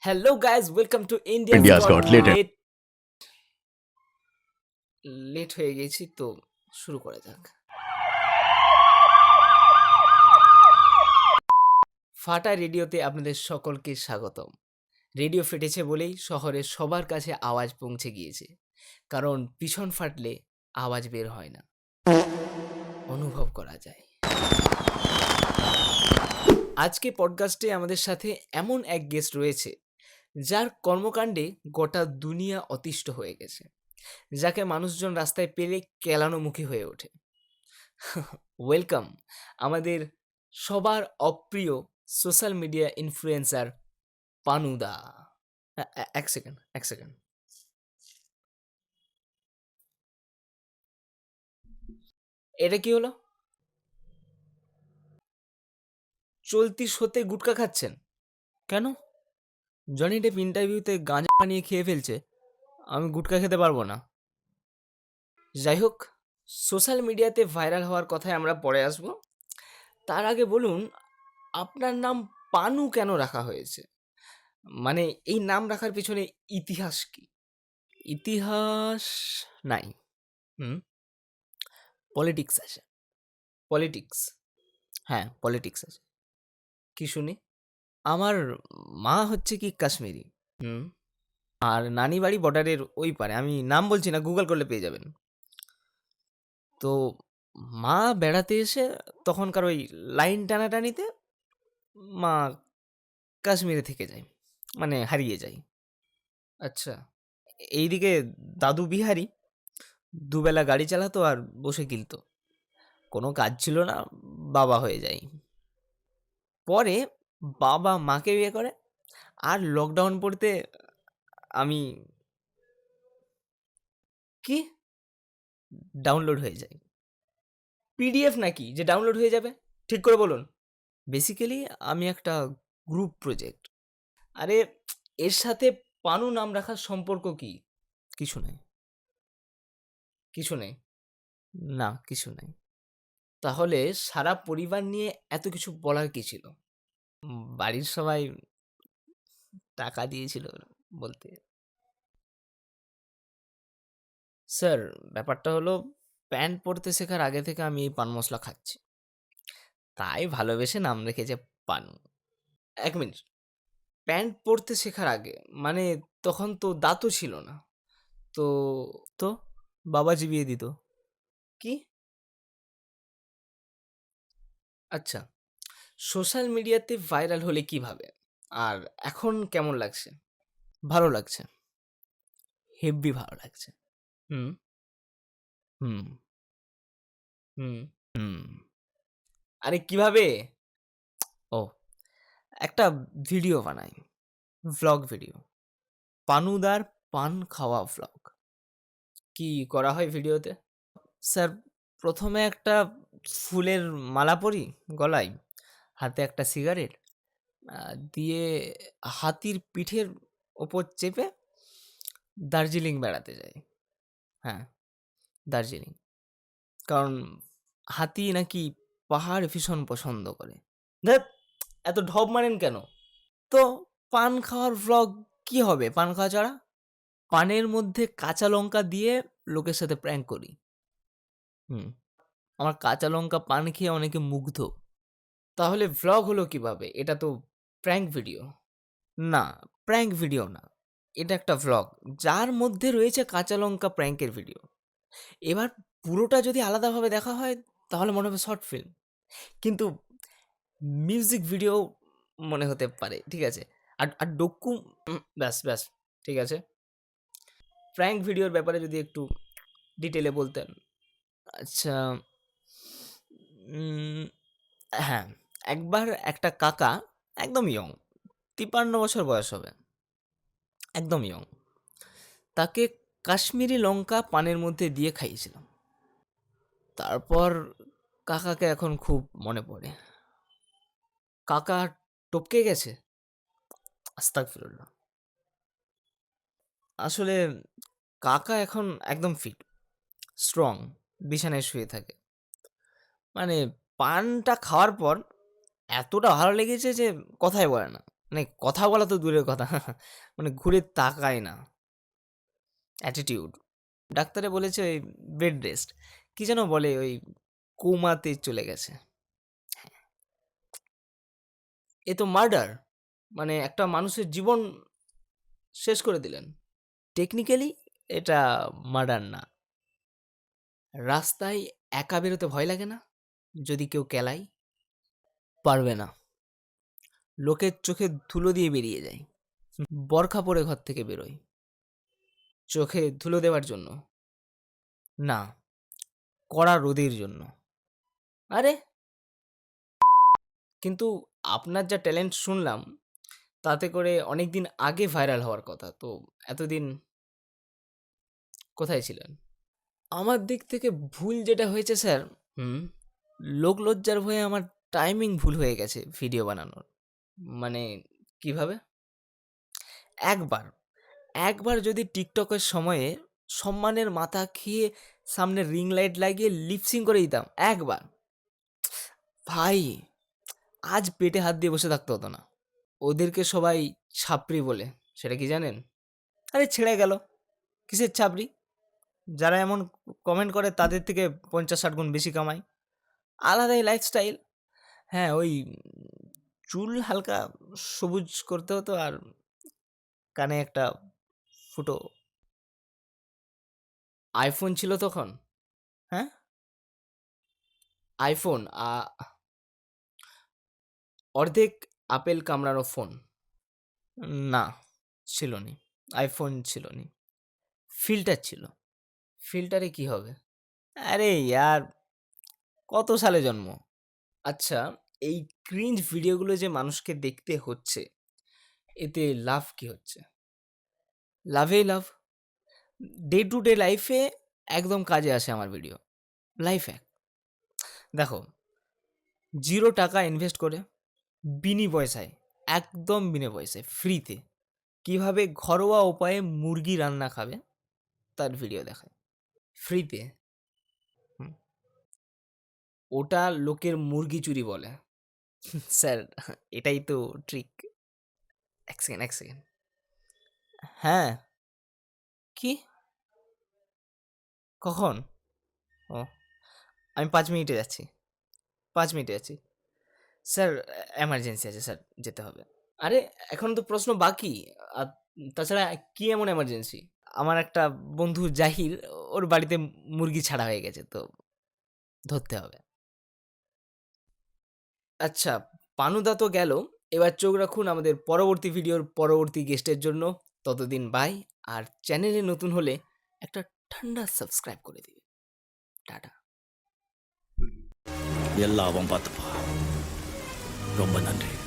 Hello, guys. Welcome to India's India's Got Got Later. Late. Late হয়ে গেছি তো শুরু করা যাক। ফাটা রেডিওতে আপনাদের সকলকে স্বাগতম। রেডিও ফেটেছে বলেই শহরের সবার কাছে আওয়াজ পৌঁছে গিয়েছে, কারণ পিছন ফাটলে আওয়াজ বের হয় না, অনুভব করা যায়। আজকে পডকাস্টে আমাদের সাথে এমন এক গেস্ট রয়েছে যার কর্মকাণ্ডে গোটা দুনিয়া অতিষ্ঠ হয়ে গেছে, যাকে মানুষজন রাস্তায় পেলে কেলানোমুখী হয়ে ওঠে। ওয়েলকাম আমাদের সবার অপ্রিয় সোশ্যাল মিডিয়া ইনফ্লুয়েন্সার পানুদা। এক সেকেন্ড। এটা কি হলো? চলতি শোতে গুটকা খাচ্ছেন কেন? জনি ডেপ ইন্টারভিউতে গাঁজা বানিয়ে খেয়ে ফেলছে, আমি গুটকা খেতে পারবো না। যাই হোক, সোশ্যাল মিডিয়াতে ভাইরাল হওয়ার কথায় আমরা পরে আসবো। তার আগে বলুন, আপনার নাম পানু কেন রাখা হয়েছে? মানে এই নাম রাখার পিছনে ইতিহাস কি? ইতিহাস নাই। হুম, পলিটিক্স আছে। পলিটিক্স, হ্যাঁ পলিটিক্স আছে। কি শুনি? আমার মা হচ্ছে কি কাশ্মীরি। হুম, আর নানি বাড়ি বর্ডারের ওই পারে, আমি নাম বলছি না, গুগল করলে পেয়ে যাবেন। তো মা বেড়াতে এসে তখনকার ওই লাইন টানাটানিতে মা কাশ্মীরে থেকে যায়, মানে হারিয়ে যায়। আচ্ছা, এইদিকে দাদু বিহারি দুবেলা গাড়ি চালাতো আর বসে গিলতো, কোনো কাজ ছিল না, বাবা হয়ে যায়। পরে বাবা মাকে বিয়ে করে, আর লকডাউন পড়তে আমি কি ডাউনলোড হয়ে যায়। পিডিএফ নাকি যে ডাউনলোড হয়ে যাবে? ঠিক করে বলুন। বেসিক্যালি আমি একটা গ্রুপ প্রজেক্ট। আরে, এর সাথে পানু নাম রাখার সম্পর্ক কি? কিছু নেই, কিছু নেই, না কিছু নেই। তাহলে সারা পরিবার নিয়ে এত কিছু বলার কি ছিল? বাড়ির সবাই টাকা দিয়েছিল বলতে। স্যার, ব্যাপারটা হলো, প্যান্ট পরতে শেখার আগে থেকে আমি এই পান মশলা খাচ্ছি, তাই ভালোবেসে নাম রেখেছে পানু। এক মিনিট, প্যান্ট পরতে শেখার আগে মানে তখন তো দাঁতও ছিল না তো? তো বাবা চিবিয়ে দিত। কি? আচ্ছা, সোশ্যাল মিডিয়াতে ভাইরাল হলে কিভাবে, আর এখন কেমন লাগছে? ভালো লাগছে, হেব্বি ভালো লাগছে। হুম, হুম, হুম, হুম। আরে কিভাবে? ও, একটা ভিডিও বানাই, ভ্লগ ভিডিও, পানুদার পান খাওয়া ভ্লগ। কি করা হয় ভিডিওতে? স্যার, প্রথমে একটা ফুলের মালা পরি গলায়, হাতে একটা সিগারেট দিয়ে হাতির পিঠের ওপর চেপে দার্জিলিং বেড়াতে যাই। হ্যাঁ, দার্জিলিং, কারণ হাতি নাকি পাহাড় ভীষণ পছন্দ করে। ধ্যাৎ, এত ঢপ মারেন কেন? তো পান খাওয়ার ভ্লগ কি হবে পান খাওয়া ছাড়া? পানের মধ্যে কাঁচা লঙ্কা দিয়ে লোকের সাথে প্র্যাঙ্ক করি। হুম, আমার কাঁচা লঙ্কা পান খেয়ে অনেকে মুগ্ধ। তাহলে ভ্লগ হলো কিভাবে? এটা তো প্র্যাঙ্ক ভিডিও। না, প্র্যাঙ্ক ভিডিও না, এটা একটা ভ্লগ যার মধ্যে রয়েছে কাঁচা লঙ্কা প্র্যাঙ্কের ভিডিও। এবার পুরোটা যদি আলাদাভাবে দেখা হয় তাহলে মনে হবে শর্ট ফিল্ম, কিন্তু মিউজিক ভিডিও মনে হতে পারে, ঠিক আছে? আর আর ডক্যু, ব্যাস ব্যাস, ঠিক আছে। প্র্যাঙ্ক ভিডিওর ব্যাপারে যদি একটু ডিটেলে বলতেন। আচ্ছা, উম, হ্যাঁ, একবার একটা কাকা, একদম ইয়ং, 53 বছর বয়স হবে, একদম ইয়ং, তাকে কাশ্মীরি লঙ্কা পানের মধ্যে দিয়ে খাইয়েছিলাম। তারপর কাকাকে এখন খুব মনে পড়ে। কাকা টপকে গেছে, আস্তাগফিরুল্লাহ। আসলে কাকা এখন একদম ফিট, স্ট্রং, বিছানায় শুয়ে থাকে। মানে পানটা খাওয়ার পর এতটা ভালো লেগেছে যে কথাই বলে না। মানে কথা বলা তো দূরের কথা মানে ঘুরে তাকায় না। অ্যাটিটিউড। ডাক্তারে বলেছে ওই বেড রেস্ট। কি যেন বলে ওই কোমাতে চলে গেছে। এ তো মার্ডার। মানে একটা মানুষের জীবন শেষ করে দিলেন। টেকনিক্যালি এটা মার্ডার না। রাস্তায় একা বেরোতে ভয় লাগে না? যদি কেউ কেলায়? পারবে না। লোকের চোখে ধুলো দিয়ে বেরিয়ে যায়। বরখা পরে ঘর থেকে বেরোয়। চোখে ধুলো দেওয়ার জন্য? না, কড়া রোদের জন্য। আরে! কিন্তু আপনার যা ট্যালেন্ট শুনলাম, তাতে করে অনেকদিন আগে ভাইরাল হওয়ার কথা। তো এতদিন কোথায় ছিলেন? আমার দিক থেকে ভুল যেটা হয়েছে স্যার, হুম, লোকলজ্জার ভয়ে আমার টাইমিং ভুল হয়ে গেছে ভিডিও বানানোর। মানে কিভাবে? একবার, একবার যদি টিকটকের সময়ে সম্মানের মাথা খেয়ে সামনে রিং লাইট লাগিয়ে লিপ সিং করে দিতাম, একবার, ভাই আজ পেটে হাত দিয়ে বসে থাকতে হতো না। ওদেরকে সবাই ছাপরি বলে, সেটা কি জানেন? আরে ছেড়ে গেল, কিসের ছাপরি? যারা এমন কমেন্ট করে তাদের থেকে ৫০-৬০ গুণ বেশি কামায়। আলাদাই লাইফস্টাইল। হ্যাঁ, ওই চুল হালকা সবুজ করতে হতো আর কানে একটা ফুটো আইফোন ছিল তখন। হ্যাঁ? আইফোন অর্ধেক আপেল কামড়ানো ফোন। না, ছিল নি। আইফোন ছিল নি। ফিল্টার ছিল। ফিল্টারে কি হবে? আরে ইয়ার! কত সালে জন্ম? আচ্ছা, এই ক্রিঞ্জ ভিডিওগুলো যে মানুষকে দেখতে হচ্ছে, এতে লাভ কি হচ্ছে? লাভেই লাভ। ডে টু ডে লাইফে একদম কাজে আসে আমার ভিডিও। Life hack. দেখো, 0 টাকা ইনভেস্ট করে, বিনি পয়সায়, একদম বিনা পয়সায়, ফ্রিতে কিভাবে ঘরোয়া উপায়ে মুরগি রান্না খাবে, তার ভিডিও দেখায়। ফ্রিতে। হুম। ওটা লোকের মুরগি চুরি বলে। স্যার, এটাই তো ট্রিক। ১ second, ১ second. হ্যাঁ, কি? কখন? ও, আমি ৫ মিনিটে যাচ্ছি। ৫ মিনিটে যাচ্ছি। স্যার, এমার্জেন্সি আছে স্যার, যেতে হবে। আরে এখনো তো প্রশ্ন বাকি। আর তাছাড়া কি এমন এমার্জেন্সি? আমার একটা বন্ধু জাহির, ওর বাড়িতে মুরগি ছাড়া হয়ে গেছে, তো ধরতে হবে। আচ্ছা, পানুদা তো গেল। এবার চোখ রাখুন আমাদের পরবর্তী ভিডিওর পরবর্তী গেস্টের জন্য। ততদিন বাই। আর চ্যানেলে নতুন হলে একটা ঠান্ডা সাবস্ক্রাইব করে দিবে। টাটা। எல்லாவும் பார்த்துப்பா ரொம்ப நன்றி